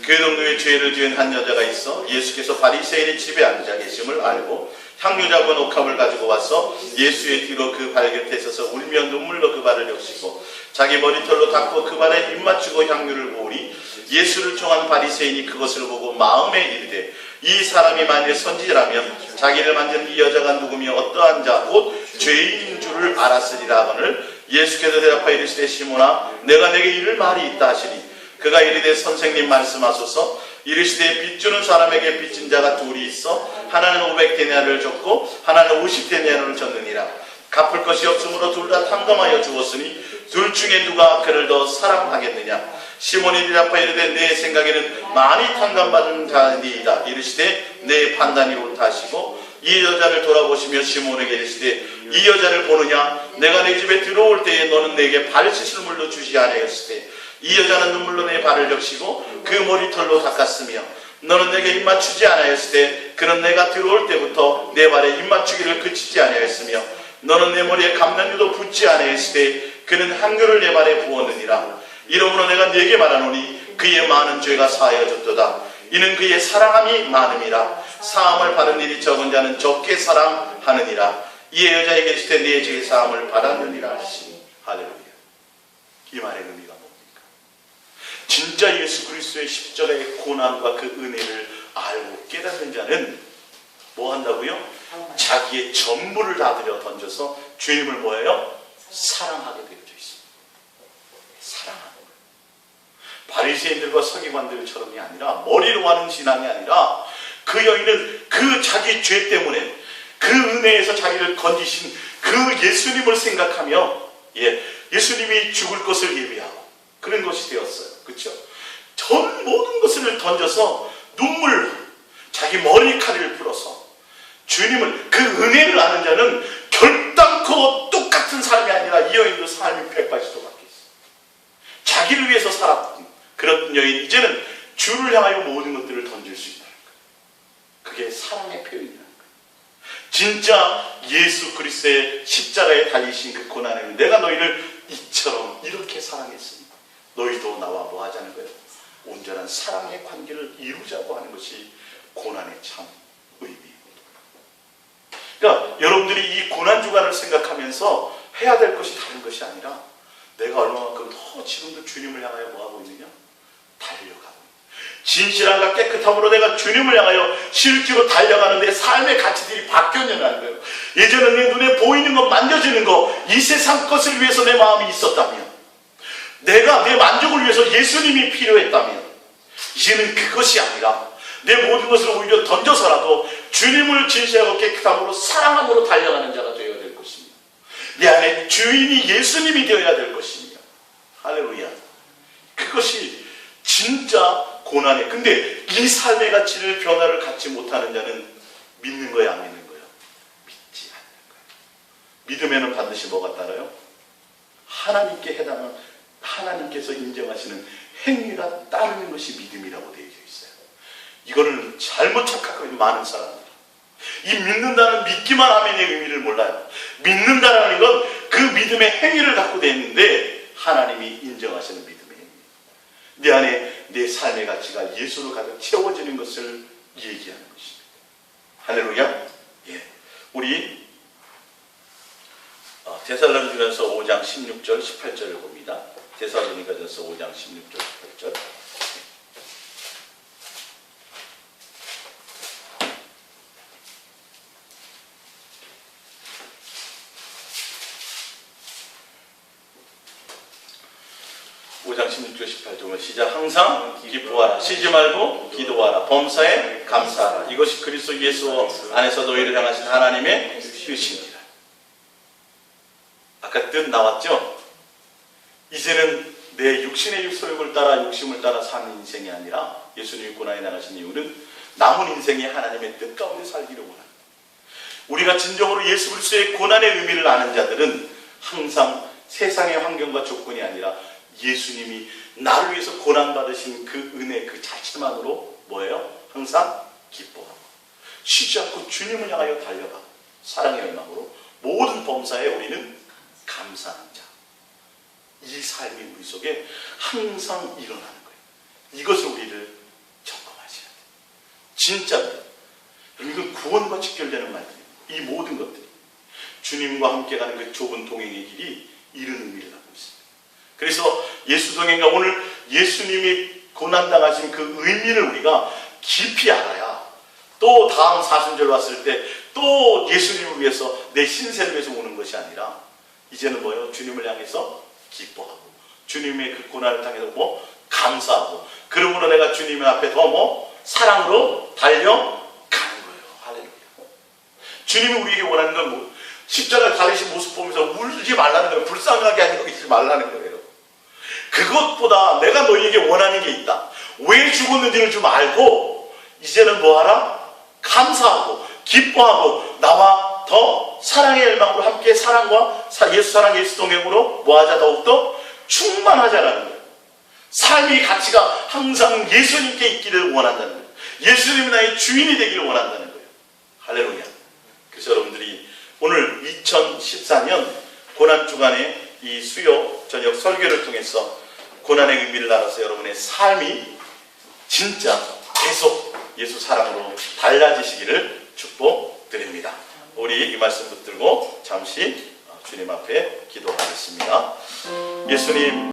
그 동네에 죄를 지은 한 여자가 있어 예수께서 바리새인이 집에 앉아 계심을 알고 향유자분 옥합을 가지고 와서 예수의 뒤로 그 발 곁에 서서 울며 눈물로 그 발을 적시고 자기 머리털로 닦고 그 발에 입 맞추고 향유를 부으니 예수를 청한 바리새인이 그것을 보고 마음에 이르되 이 사람이 만일 선지자라면 자기를 만진 이 여자가 누구며 어떠한 자 곧 죄인인 줄을 알았으리라 하거늘 예수께서 대답하여 이르시되 시몬아 내가 내게 이를 말이 있다 하시니 그가 이르되 선생님 말씀하소서. 이르시되 빚주는 사람에게 빚진 자가 둘이 있어 하나는 500데나리온을 줬고 하나는 50데나리온을 줬느니라. 갚을 것이 없으므로 둘 다 탕감하여 주었으니 둘 중에 누가 그를 더 사랑하겠느냐. 시몬이 대답하여 이르되 내 생각에는 많이 탕감받은 자니이다. 이르시되 내 판단이 옳다 하시고 이 여자를 돌아보시며 시몬에게 이르시되 이 여자를 보느냐. 내가 내 집에 들어올 때에 너는 내게 발 씻을 물도 주지 아니하였으되 이 여자는 눈물로 내 발을 적시고 그 머리털로 닦았으며 너는 내게 입맞추지 아니하였으되 그는 내가 들어올 때부터 내 발에 입맞추기를 그치지 아니하였으며 너는 내 머리에 감난유도 붓지 아니하였으되 그는 향유를 내 발에 부었느니라. 이러므로 내가 네게 말하노니 그의 많은 죄가 사하여졌도다. 이는 그의 사랑함이 많음이라. 사함을 받은 일이 적은 자는 적게 사랑하느니라. 이에 여자에게 이르시되 네 죄의 사함을 받았느니라 하시니. 할렐루야. 이 말의 의미가 뭡니까? 진짜 예수 그리스도의 십자가의 고난과 그 은혜를 알고 깨닫는 자는 뭐 한다고요? 자기의 전부를 다 들여 던져서 주님을 뭐예요? 사랑하게 되어져 있습니다. 사랑하는 거예요. 바리새인들과 서기관들처럼이 아니라 머리로 하는 신앙이 아니라 그 여인은 그 자기 죄 때문에 그 은혜에서 자기를 건지신 그 예수님을 생각하며 예수님이 죽을 것을 예비하고 그런 것이 되었어요. 그렇죠? 전 모든 것을 던져서 눈물, 자기 머리카락을 풀어서 주님을, 그 은혜를 아는 자는 결단코 똑같은 삶이 아니라 이 여인도 삶이 180도 바뀌었어요. 자기를 위해서 살았던 그런 여인, 이제는 주를 향하여 모든 것들을 던질 수 있다는 거예요. 그게 사랑의 표현이라는 거예요. 진짜 예수 그리스도의 십자가에 달리신 그 고난을 내가 너희를 이처럼 이렇게 사랑했으니 너희도 나와 뭐 하자는 거예요? 온전한 사랑의 관계를 이루자고 하는 것이 고난의 참 의미입니다. 그러니까 여러분들이 이 고난 주간을 생각하면서 해야 될 것이 다른 것이 아니라 내가 얼마만큼 더 지금도 주님을 향하여 뭐하고 있느냐? 달려가고 진실함과 깨끗함으로 내가 주님을 향하여 실제로 달려가는 내 삶의 가치들이 바뀌었냐는 거예요. 예전에 내 눈에 보이는 것, 만져지는 것, 이 세상 것을 위해서 내 마음이 있었다면, 내가 내 만족을 위해서 예수님이 필요했다면, 이제는 그것이 아니라 내 모든 것을 오히려 던져서라도 주님을 진실하고 깨끗함으로 사랑함으로 달려가는 자가 되어야 될 것입니다. 내 안에 주인이 예수님이 되어야 될 것입니다. 할렐루야. 그것이 진짜 고난이에요. 근데 이 삶의 가치를, 변화를 갖지 못하는 자는 믿는 거야, 안 믿는 거야? 믿지 않는 거야. 믿음에는 반드시 뭐가 따라요? 하나님께 해당하는, 하나님께서 인정하시는 행위가 따르는 것이 믿음이라고 되어 있어요. 이거를 잘못 착각하고 있는 많은 사람들. 이 믿는다는 믿기만 하면의 의미를 몰라요. 믿는다는 건 그 믿음의 행위를 갖고 되어 있는데 하나님이 인정하시는 믿음의 행위. 내 안에 내 삶의 가치가 예수로 가득 채워지는 것을 얘기하는 것입니다. 할렐루야. 예. 우리 데살로니가전서 5장 16절 18절을 봅니다. 데살로니가전서 5장 16절 18절. 5장 16절 18절 시작. 항상 기뻐하라. 쉬지 말고 기도하라. 범사에 감사하라. 이것이 그리스도 예수 안에서 너희를 향하신 하나님의 뜻이니라. 아까 뜻 나왔죠? 이제는 내 육신의 소욕을 따라 욕심을 따라 사는 인생이 아니라 예수님이 고난에 나가신 이유는 남은 인생에 하나님의 뜻 가운데 살기를 원합니다. 우리가 진정으로 예수 그리스도의 고난의 의미를 아는 자들은 항상 세상의 환경과 조건이 아니라 예수님이 나를 위해서 고난받으신 그 은혜 그 자체만으로 뭐예요? 항상 기뻐하고 쉬지 않고 주님을 향하여 달려가고 사랑의 열망으로 모든 범사에 우리는 감사하는 자. 이 삶이 우리 속에 항상 일어나는 거예요. 이것을 우리를 점검하셔야 돼요. 진짜로. 이건 구원과 직결되는 말들이에요. 이 모든 것들이 주님과 함께 가는 그 좁은 동행의 길이 이런 의미를 갖고 있습니다. 그래서 예수 동행과 오늘 예수님이 고난당하신 그 의미를 우리가 깊이 알아야 또 다음 사순절 왔을 때 또 예수님을 위해서 내 신세를 위해서 오는 것이 아니라 이제는 뭐예요? 주님을 향해서 기뻐하고 주님의 그 고난을 당해서 뭐 감사하고 그러므로 내가 주님 앞에 더 뭐 사랑으로 달려가는 거예요. 할렐루야. 주님이 우리에게 원하는 건 뭐 십자가를 달리신 모습 보면서 울지 말라는 거예요. 불쌍하게 하지 말라는 거예요. 그것보다 내가 너희에게 원하는 게 있다. 왜 죽었는지를 좀 알고 이제는 뭐하라? 감사하고 기뻐하고 나와 더 사랑의 열망으로 함께 사랑과 예수 사랑 예수 동행으로 뭐하자? 더욱더 충만하자라는 거예요. 삶의 가치가 항상 예수님께 있기를 원한다는 거예요. 예수님이 나의 주인이 되기를 원한다는 거예요. 할렐루야. 그래서 여러분들이 오늘 2014년 고난주간의 이 수요 저녁 설교를 통해서 고난의 의미를 알아서 여러분의 삶이 진짜 계속 예수 사랑으로 달라지시기를 축복드립니다. 우리 이 말씀 붙들고 잠시 주님 앞에 기도하겠습니다. 예수님